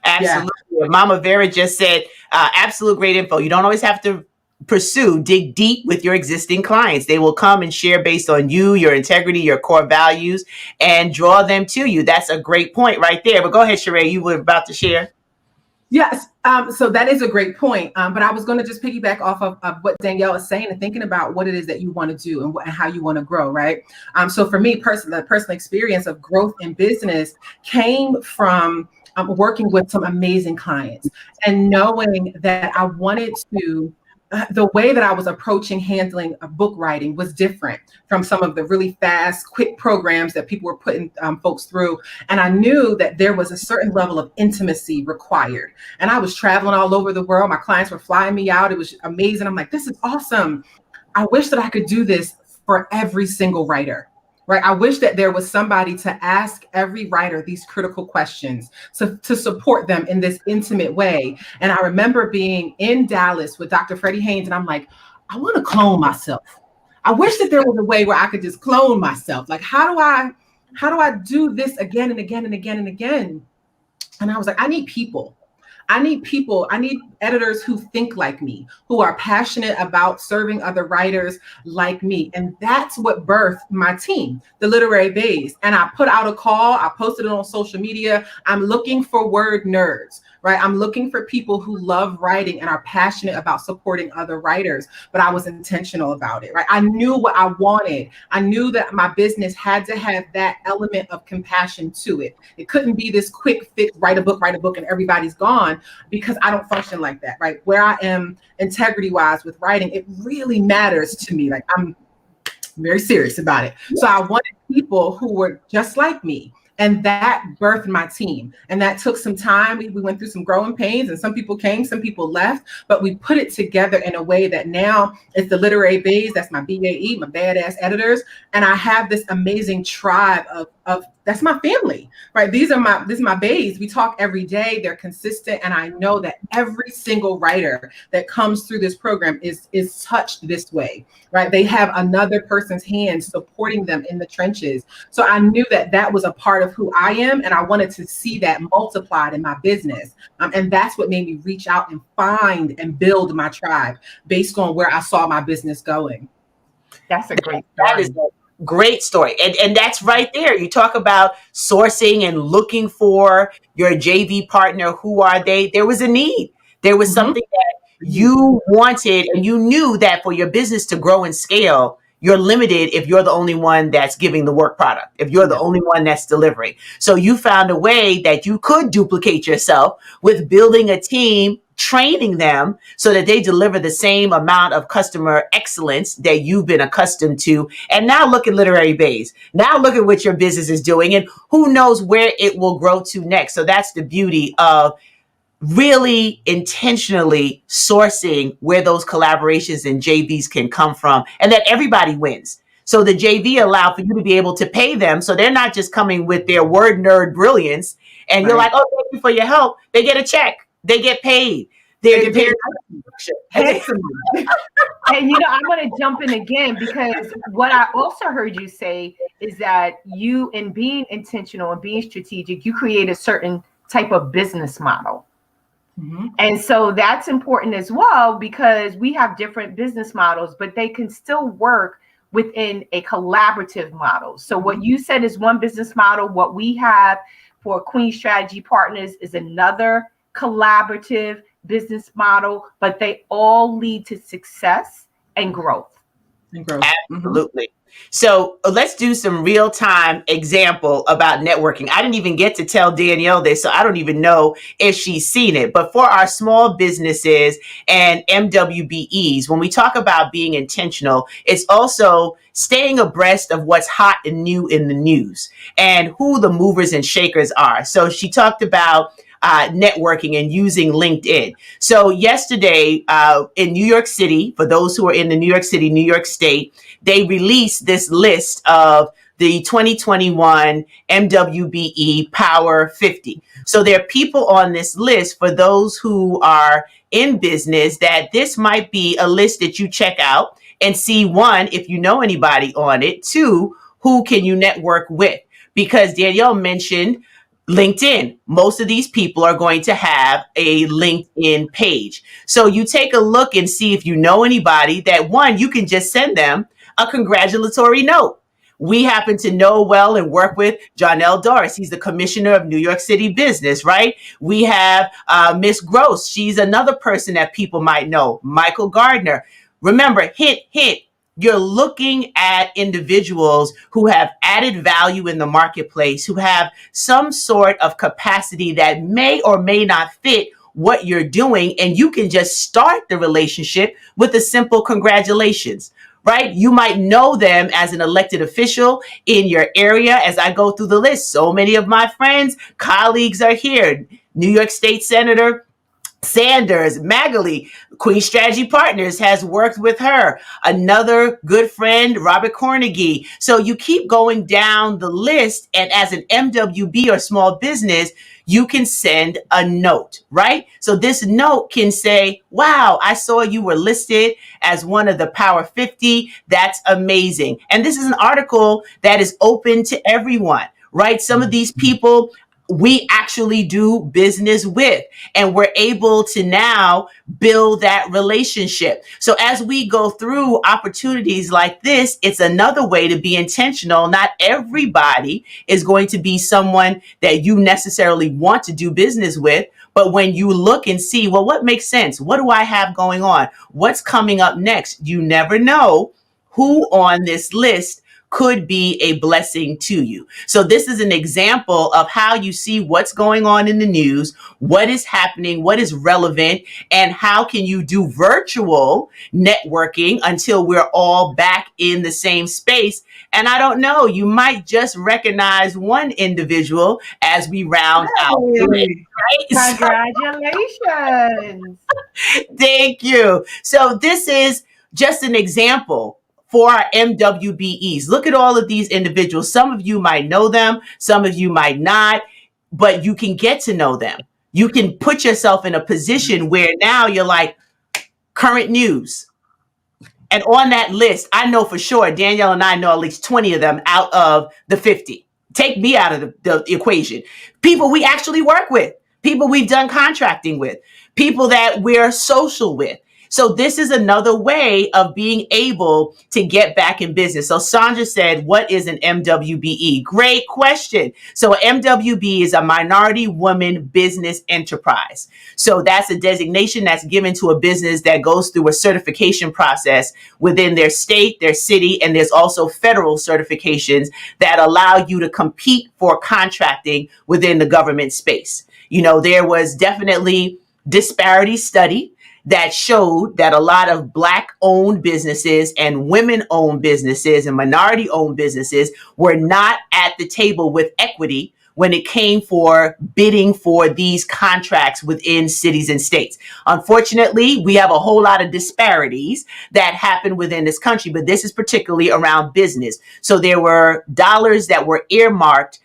Absolutely. Yeah. Mama Vera just said, absolute great info. You don't always have to dig deep with your existing clients. They will come and share based on you, your integrity, your core values, and draw them to you. That's a great point right there. But go ahead, Sheree, you were about to share. Yes. So that is a great point. But I was going to just piggyback off of what Danielle is saying and thinking about what it is that you want to do and how you want to grow. Right. So for me, the personal experience of growth in business came from working with some amazing clients and knowing that I wanted to, the way that I was approaching handling book writing was different from some of the really fast, quick programs that people were putting folks through. And I knew that there was a certain level of intimacy required. And I was traveling all over the world. My clients were flying me out. It was amazing. I'm like, this is awesome. I wish that I could do this for every single writer. Right. I wish that there was somebody to ask every writer these critical questions to support them in this intimate way. And I remember being in Dallas with Dr. Freddie Haynes, and I'm like, I want to clone myself. I wish that there was a way where I could just clone myself. Like, how do I do this again and again and again and again? And I was like, I need people. I need editors who think like me, who are passionate about serving other writers like me. And that's what birthed my team, the Literary Bays. And I put out a call, I posted it on social media. I'm looking for word nerds, right? I'm looking for people who love writing and are passionate about supporting other writers, but I was intentional about it, right? I knew what I wanted. I knew that my business had to have that element of compassion to it. It couldn't be this quick fix, write a book, and everybody's gone, because I don't function like that, right? Where I am integrity wise with writing, it really matters to me. Like, I'm very serious about it. So I wanted people who were just like me. And that birthed my team. And that took some time. We went through some growing pains, and some people came, some people left, but we put it together in a way that now it's the Literary Bays. That's my BAE, my badass editors. And I have this amazing tribe of that's my family, right? This is my bays. We talk every day. They're consistent. And I know that every single writer that comes through this program is touched this way, right? They have another person's hand supporting them in the trenches. So I knew that that was a part of who I am. And I wanted to see that multiplied in my business. And that's what made me reach out and find and build my tribe based on where I saw my business going. That's a great story. That is a great story. And that's right there. You talk about sourcing and looking for your JV partner. Who are they? There was a need. There was something that you wanted, and you knew that for your business to grow and scale, you're limited if you're the only one that's giving the work product, if you're the only one that's delivering. So you found a way that you could duplicate yourself with building a team, training them so that they deliver the same amount of customer excellence that you've been accustomed to. And now look at Literary Bays. Now look at what your business is doing, and who knows where it will grow to next. So that's the beauty of really intentionally sourcing where those collaborations and JVs can come from, and that everybody wins. So the JV allow for you to be able to pay them, so they're not just coming with their word nerd brilliance, and you're like, oh, thank you for your help. They get a check. They get paid. They get paid. And I'm going to jump in again, because what I also heard you say is that you, in being intentional and being strategic, you create a certain type of business model. And so that's important as well, because we have different business models, but they can still work within a collaborative model. So what you said is one business model. What we have for Queen Strategy Partners is another collaborative business model, but they all lead to success and growth. Absolutely. So let's do some real-time example about networking. I didn't even get to tell Danielle this, so I don't even know if she's seen it. But for our small businesses and MWBEs, when we talk about being intentional, it's also staying abreast of what's hot and new in the news and who the movers and shakers are. So she talked about networking and using LinkedIn. So yesterday in New York City, for those who are in the New York City, New York State, they released this list of the 2021 MWBE Power 50. So there are people on this list, for those who are in business, that this might be a list that you check out and see, one, if you know anybody on it, two, who can you network with? Because Danielle mentioned LinkedIn. Most of these people are going to have a LinkedIn page. So you take a look and see if you know anybody that, one, you can just send them a congratulatory note. We happen to know well and work with Jonell Doris. He's the commissioner of New York City business, right? We have Miss Gross. She's another person that people might know. Michael Gardner. Remember, hint, hint. You're looking at individuals who have added value in the marketplace, who have some sort of capacity that may or may not fit what you're doing. And you can just start the relationship with a simple congratulations, right? You might know them as an elected official in your area. As I go through the list, so many of my friends, colleagues are here. New York State Senator Sanders, Magali, Queen Strategy Partners has worked with her. Another good friend, Robert Cornegie. So you keep going down the list, and as an MWB or small business, you can send a note, right? So this note can say, wow, I saw you were listed as one of the Power 50. That's amazing. And this is an article that is open to everyone, right? Some of these people, we actually do business with. And we're able to now build that relationship. So as we go through opportunities like this, it's another way to be intentional. Not everybody is going to be someone that you necessarily want to do business with. But when you look and see, well, what makes sense? What do I have going on? What's coming up next? You never know who on this list could be a blessing to you. So this is an example of how you see what's going on in the news, what is happening, what is relevant, and how can you do virtual networking until we're all back in the same space. And I don't know, you might just recognize one individual as we round out the list, right? Congratulations. Thank you. So this is just an example for our MWBEs. Look at all of these individuals. Some of you might know them, some of you might not, but you can get to know them. You can put yourself in a position where now you're like, current news. And on that list, I know for sure, Danielle and I know at least 20 of them out of the 50. Take me out of the equation. People we actually work with, people we've done contracting with, people that we're social with. So this is another way of being able to get back in business. So Sandra said, what is an MWBE? Great question. So MWB is a minority woman business enterprise. So that's a designation that's given to a business that goes through a certification process within their state, their city, and there's also federal certifications that allow you to compete for contracting within the government space. You know, there was definitely disparity study that showed that a lot of Black-owned businesses and women-owned businesses and minority-owned businesses were not at the table with equity when it came for bidding for these contracts within cities and states. Unfortunately, we have a whole lot of disparities that happen within this country, but this is particularly around business. So there were dollars that were earmarked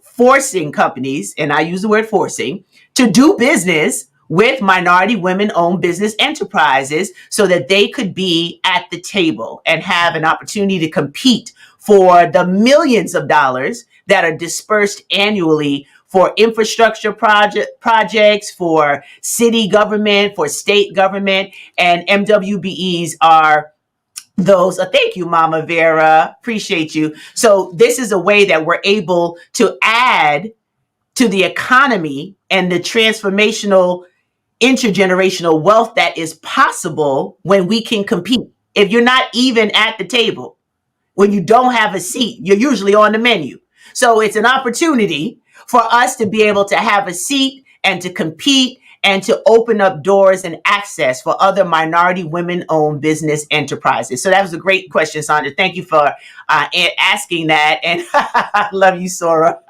forcing companies, and I use the word forcing, to do business with minority women-owned business enterprises so that they could be at the table and have an opportunity to compete for the millions of dollars that are dispersed annually for infrastructure projects, for city government, for state government, and MWBEs are those. Thank you, Mama Vera. Appreciate you. So this is a way that we're able to add to the economy and the transformational intergenerational wealth that is possible when we can compete. If you're not even at the table, when you don't have a seat, you're usually on the menu. So it's an opportunity for us to be able to have a seat and to compete and to open up doors and access for other minority women-owned business enterprises. So that was a great question, Sandra. Thank you for asking that. And I love you, Sora.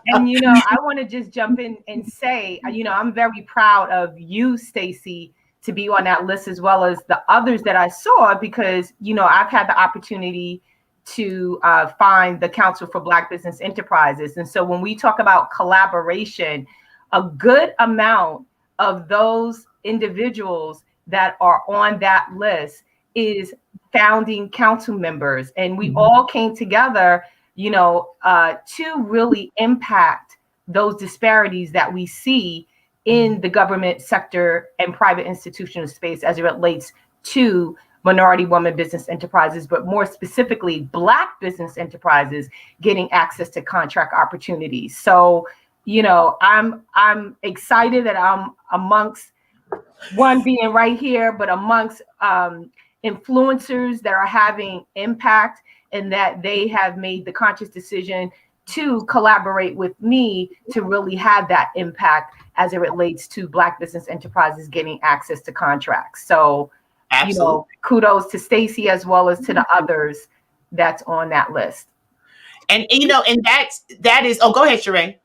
And, you know, I want to just jump in and say, you know, I'm very proud of you, Stacey, to be on that list as well as the others that I saw, because, you know, I've had the opportunity to find the Council for Black Business Enterprises. And so when we talk about collaboration, a good amount of those individuals that are on that list is founding council members. And we all came together, you know, to really impact those disparities that we see in the government sector and private institutional space as it relates to minority women business enterprises, but more specifically, Black business enterprises getting access to contract opportunities. So, you know, I'm excited that I'm amongst one being right here, but amongst influencers that are having impact and that they have made the conscious decision to collaborate with me to really have that impact as it relates to Black business enterprises getting access to contracts. So, absolutely, you know, kudos to Stacey as well as to the others that's on that list. And you know, and that is, oh, go ahead, Sheree.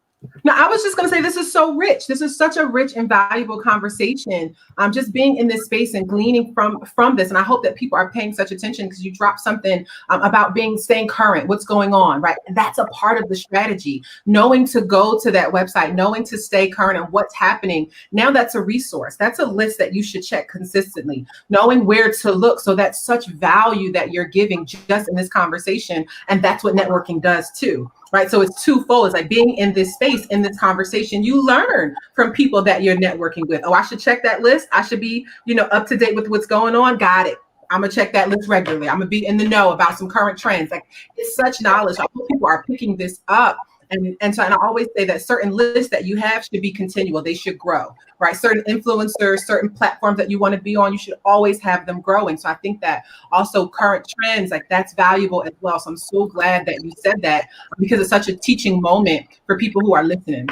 No, I was just going to say, this is so rich. This is such a rich and valuable conversation. Just being in this space and gleaning from this. And I hope that people are paying such attention, because you dropped something about staying current, what's going on, right? And that's a part of the strategy, knowing to go to that website, knowing to stay current on what's happening. Now that's a resource. That's a list that you should check consistently, knowing where to look. So that's such value that you're giving just in this conversation. And that's what networking does too. right? So it's twofold. It's like being in this space, in this conversation, you learn from people that you're networking with. Oh, I should check that list. I should be, up to date with what's going on. Got it. I'm gonna check that list regularly. I'm gonna be in the know about some current trends. Like, it's such knowledge. I hope people are picking this up. And I always say that certain lists that you have should be continual. They should grow, right? Certain influencers, certain platforms that you want to be on, you should always have them growing. So I think that also current trends, like, that's valuable as well. So I'm so glad that you said that, because it's such a teaching moment for people who are listening.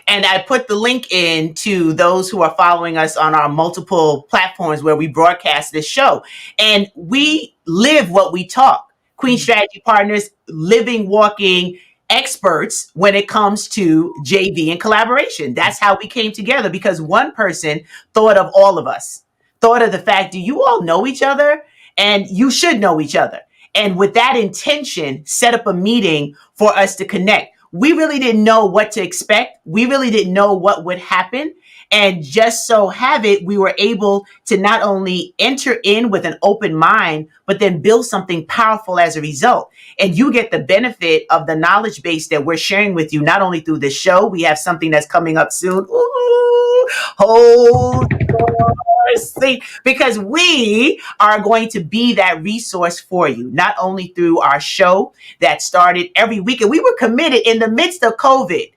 And I put the link in to those who are following us on our multiple platforms where we broadcast this show. And we live what we talk. Queen Strategy Partners, living, walking experts when it comes to JV and collaboration. That's how we came together, because one person thought of all of us, thought of the fact, do you all know each other? And you should know each other. And with that intention, set up a meeting for us to connect. We really didn't know what to expect. We really didn't know what would happen. And just so have it, we were able to not only enter in with an open mind, but then build something powerful as a result. And you get the benefit of the knowledge base that we're sharing with you, not only through this show. We have something that's coming up soon. Ooh, hold seat, because we are going to be that resource for you, not only through our show that started every week. And we were committed in the midst of COVID,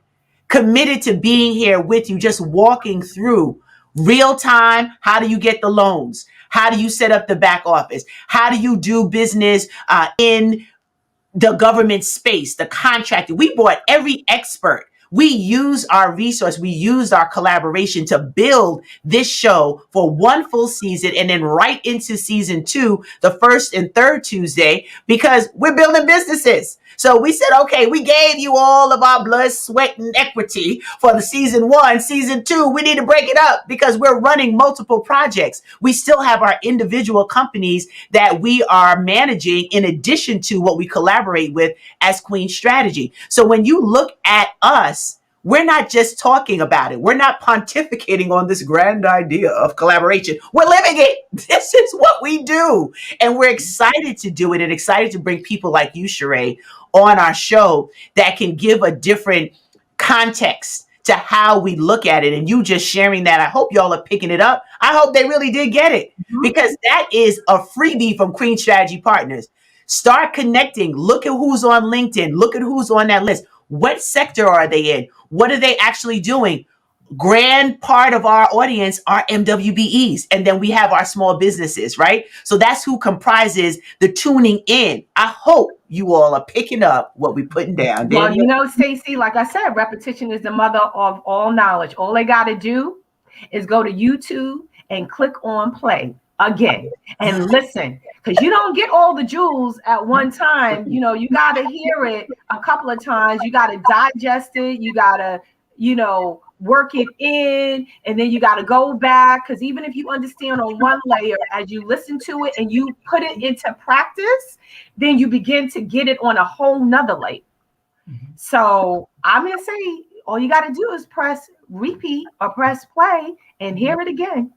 committed to being here with you, just walking through real time. How do you get the loans? How do you set up the back office? How do you do business in the government space, the contracting? We brought every expert. We used our resource. We used our collaboration to build this show for one full season, and then right into season 2, the first and third Tuesday, because we're building businesses. So we said, okay, we gave you all of our blood, sweat, and equity for the season 1. Season 2, we need to break it up because we're running multiple projects. We still have our individual companies that we are managing in addition to what we collaborate with as Queen Strategy. So when you look at us, we're not just talking about it. We're not pontificating on this grand idea of collaboration. We're living it. This is what we do. And we're excited to do it, and excited to bring people like you, Sheree, on our show that can give a different context to how we look at it. And you just sharing that, I hope y'all are picking it up. I hope they really did get it, because that is a freebie from Queen Strategy Partners. Start connecting. Look at who's on LinkedIn. Look at who's on that list. What sector are they in? What are they actually doing? Grand part of our audience are MWBEs. And then we have our small businesses, right? So that's who comprises the tuning in. I hope you all are picking up what we're putting down. Well, you know, Stacey, like I said, repetition is the mother of all knowledge. All they got to do is go to YouTube and click on play again and listen, because you don't get all the jewels at one time. You know, you got to hear it a couple of times. You got to digest it. You got to, work it in, and then you got to go back, because even if you understand on one layer, as you listen to it and you put it into practice, then you begin to get it on a whole nother layer. So I'm going to say, all you got to do is press repeat or press play and hear it again.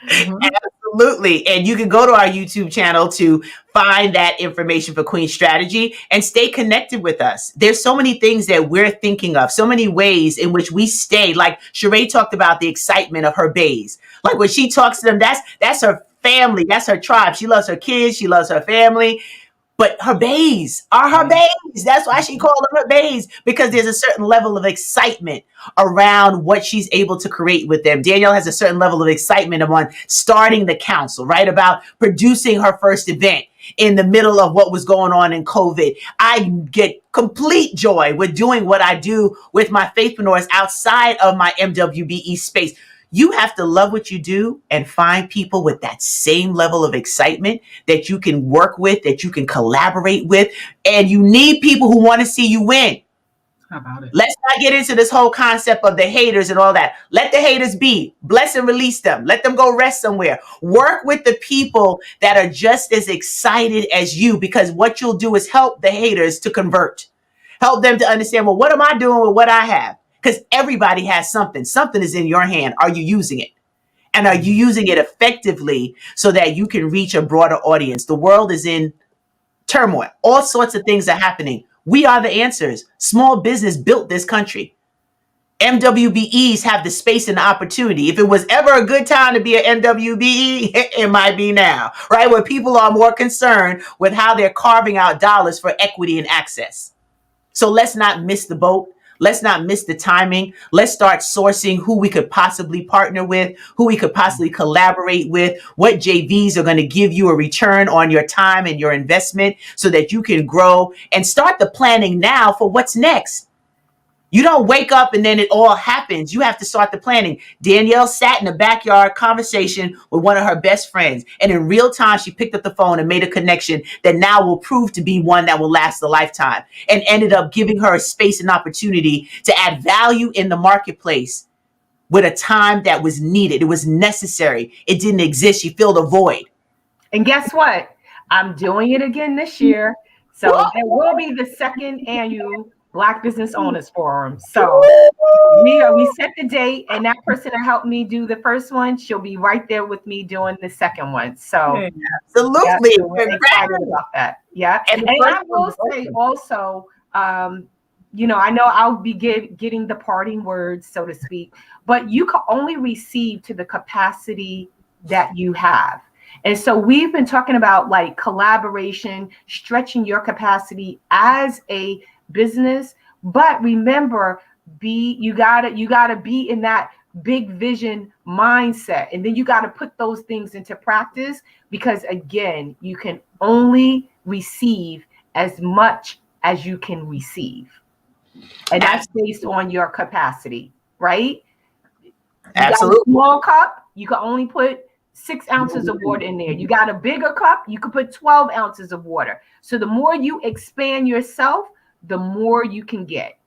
Absolutely. And you can go to our YouTube channel to find that information for Queen Strategy and stay connected with us. There's so many things that we're thinking of, so many ways in which we stay. Like Sheree talked about the excitement of her bays. Like when she talks to them, that's her family. That's her tribe. She loves her kids. She loves her family. But her bays are her bays. That's why she called them her bays, because there's a certain level of excitement around what she's able to create with them. Danielle has a certain level of excitement on starting the council, right? About producing her first event in the middle of what was going on in COVID. I get complete joy with doing what I do with my faithpreneurs outside of my MWBE space. You have to love what you do and find people with that same level of excitement that you can work with, that you can collaborate with. And you need people who want to see you win. How about it? Let's not get into this whole concept of the haters and all that. Let the haters be. Bless and release them. Let them go rest somewhere. Work with the people that are just as excited as you, because what you'll do is help the haters to convert. Help them to understand, well, what am I doing with what I have? Because everybody has something. Something is in your hand. Are you using it? And are you using it effectively so that you can reach a broader audience? The world is in turmoil. All sorts of things are happening. We are the answers. Small business built this country. MWBEs have the space and the opportunity. If it was ever a good time to be an MWBE, it might be now, right? Where people are more concerned with how they're carving out dollars for equity and access. So let's not miss the boat. Let's not miss the timing. Let's start sourcing who we could possibly partner with, who we could possibly collaborate with, what JVs are going to give you a return on your time and your investment so that you can grow and start the planning now for what's next. You don't wake up and then it all happens. You have to start the planning. Danielle sat in the backyard conversation with one of her best friends. And in real time, she picked up the phone and made a connection that now will prove to be one that will last a lifetime, and ended up giving her a space and opportunity to add value in the marketplace with a time that was needed. It was necessary. It didn't exist. She filled a void. And guess what? I'm doing it again this year. So there will be the second annual Black Business Owners Forum. So we set the date, and that person that helped me do the first one, she'll be right there with me doing the second one. So absolutely, yeah, we're excited about that. Yeah, and I will say also, you know, I know I'll be getting the parting words, so to speak, but you can only receive to the capacity that you have. And so we've been talking about like collaboration, stretching your capacity as a business, but remember, you gotta be in that big vision mindset, and then you got to put those things into practice, because again, you can only receive as much as you can receive, and that's based on your capacity, right? Absolutely. You got a small cup, you can only put 6 ounces of water in there. You got a bigger cup, you can put 12 ounces of water. So the more you expand yourself, the more you can get.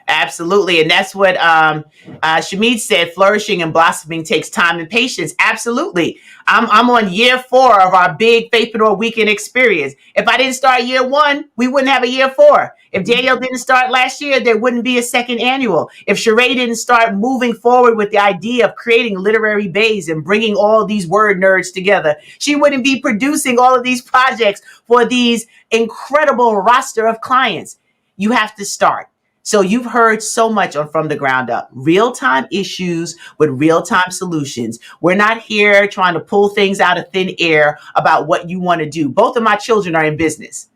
Absolutely. And that's what Shamid said, flourishing and blossoming takes time and patience. Absolutely. I'm on year 4 of our big Faithpreneur Weekend experience. If I didn't start year 1, we wouldn't have a year 4. If Danielle didn't start last year, there wouldn't be a second annual. If Sheree didn't start moving forward with the idea of creating literary bays and bringing all these word nerds together, she wouldn't be producing all of these projects for these incredible roster of clients. You have to start. So you've heard so much on From the Ground Up, real-time issues with real-time solutions. We're not here trying to pull things out of thin air about what you want to do. Both of my children are in business.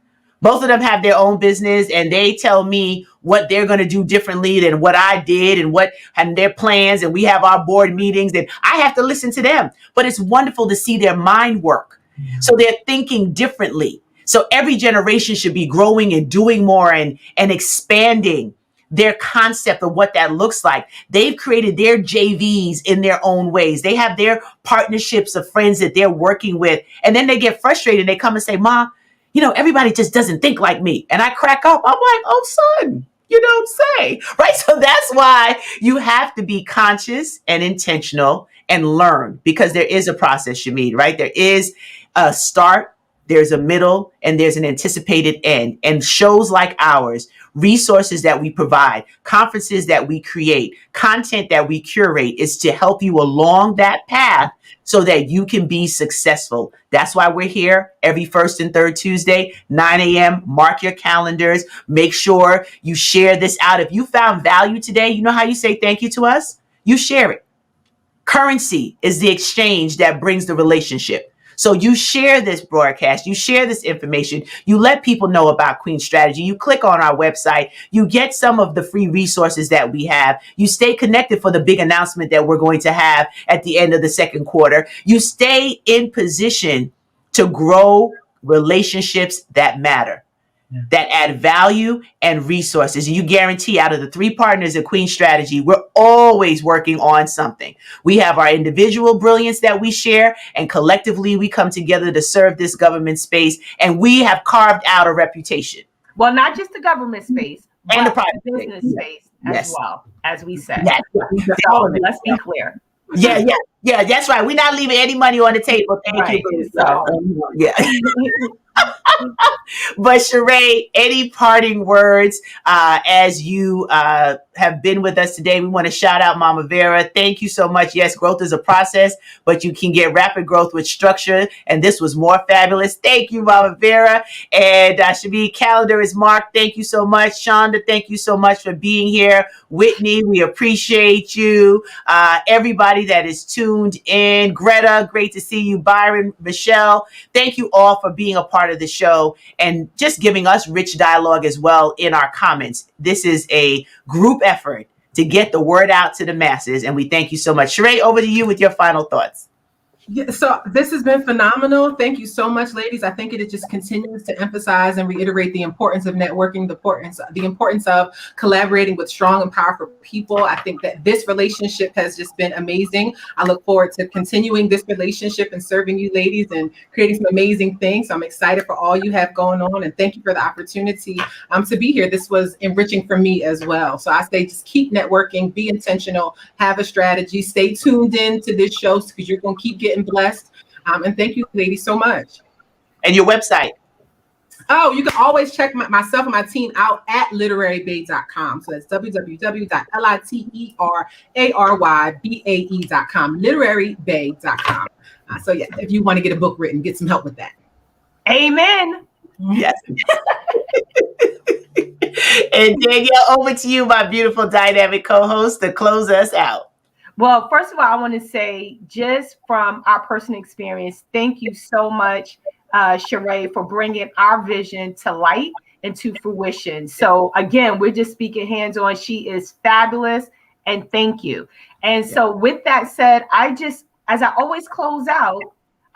Both of them have their own business, and they tell me what they're going to do differently than what I did and their plans. And we have our board meetings, and I have to listen to them. But it's wonderful to see their mind work. So they're thinking differently. So every generation should be growing and doing more and expanding their concept of what that looks like. They've created their JVs in their own ways. They have their partnerships of friends that they're working with. And then they get frustrated. They come and say, Ma, you know, everybody just doesn't think like me. And I crack up. I'm like, oh, son, you don't say, right? So that's why you have to be conscious and intentional and learn, because there is a process, Shamid, right? There is a start, there's a middle, and there's an anticipated end. And shows like ours, resources that we provide, conferences that we create, content that we curate, is to help you along that path so that you can be successful. That's why we're here every first and third Tuesday, 9 a.m. Mark your calendars. Make sure you share this out. If you found value today, you know how you say thank you to us? You share it. Currency is the exchange that brings the relationship. So you share this broadcast, you share this information, you let people know about Queen Strategy, you click on our website, you get some of the free resources that we have, you stay connected for the big announcement that we're going to have at the end of the second quarter, you stay in position to grow relationships that matter, that add value and resources. You guarantee out of the 3 partners of Queen Strategy, we're always working on something. We have our individual brilliance that we share, and collectively we come together to serve this government space, and we have carved out a reputation. Well, not just the government space, and but the private business space as well, as we said. Yes. So let's be clear. Yeah, that's right. We're not leaving any money on the table. Thank you. So. Yeah. But Sheree, any parting words as you have been with us today? We want to shout out Mama Vera. Thank you so much. Yes, growth is a process, but you can get rapid growth with structure. And this was more fabulous. Thank you, Mama Vera. And Shabir, calendar is marked. Thank you so much. Shonda, thank you so much for being here. Whitney, we appreciate you. Everybody that is tuned in. Greta, great to see you. Byron, Michelle, thank you all for being a part of the show and just giving us rich dialogue as well in our comments. This is a group effort to get the word out to the masses, and we thank you so much. Sheree, over to you with your final thoughts. Yeah, so this has been phenomenal. Thank you so much, ladies. I think it just continues to emphasize and reiterate the importance of networking, the importance of collaborating with strong and powerful people. I think that this relationship has just been amazing. I look forward to continuing this relationship and serving you ladies and creating some amazing things. So I'm excited for all you have going on, and thank you for the opportunity to be here. This was enriching for me as well. So I say just keep networking, be intentional, have a strategy, stay tuned in to this show because you're going to keep getting blessed. And thank you, ladies, so much. And your website? Oh, you can always check myself and my team out at literarybae.com. So that's www.literarybae.com, literarybae.com. So yeah, if you want to get a book written, get some help with that. Amen. Yes. And Danielle, over to you, my beautiful dynamic co-host, to close us out. Well, first of all, I want to say, just from our personal experience, thank you so much, Sheree, for bringing our vision to light and to fruition. So again, we're just speaking hands-on. She is fabulous, and thank you. And so with that said, as I always close out,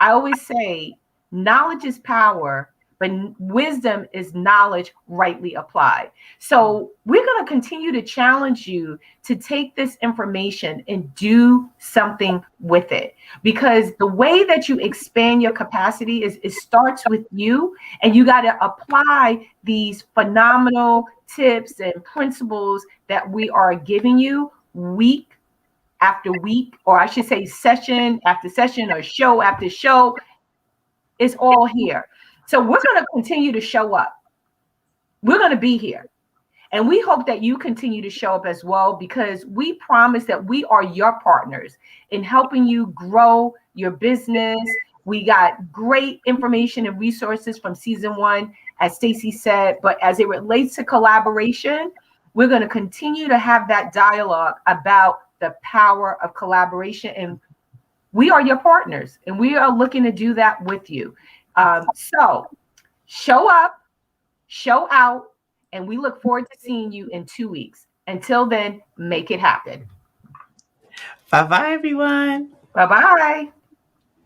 I always say, knowledge is power, but wisdom is knowledge rightly applied. So we're going to continue to challenge you to take this information and do something with it, because the way that you expand your capacity is it starts with you, and you got to apply these phenomenal tips and principles that we are giving you week after week, or I should say session after session or show after show. It's all here. So we're going to continue to show up. We're going to be here. And we hope that you continue to show up as well, because we promise that we are your partners in helping you grow your business. We got great information and resources from season 1, as Stacey said, but as it relates to collaboration, we're going to continue to have that dialogue about the power of collaboration. And we are your partners, and we are looking to do that with you. So show up, show out, and we look forward to seeing you in 2 weeks. Until then, make it happen. Bye-bye, everyone. Bye-bye.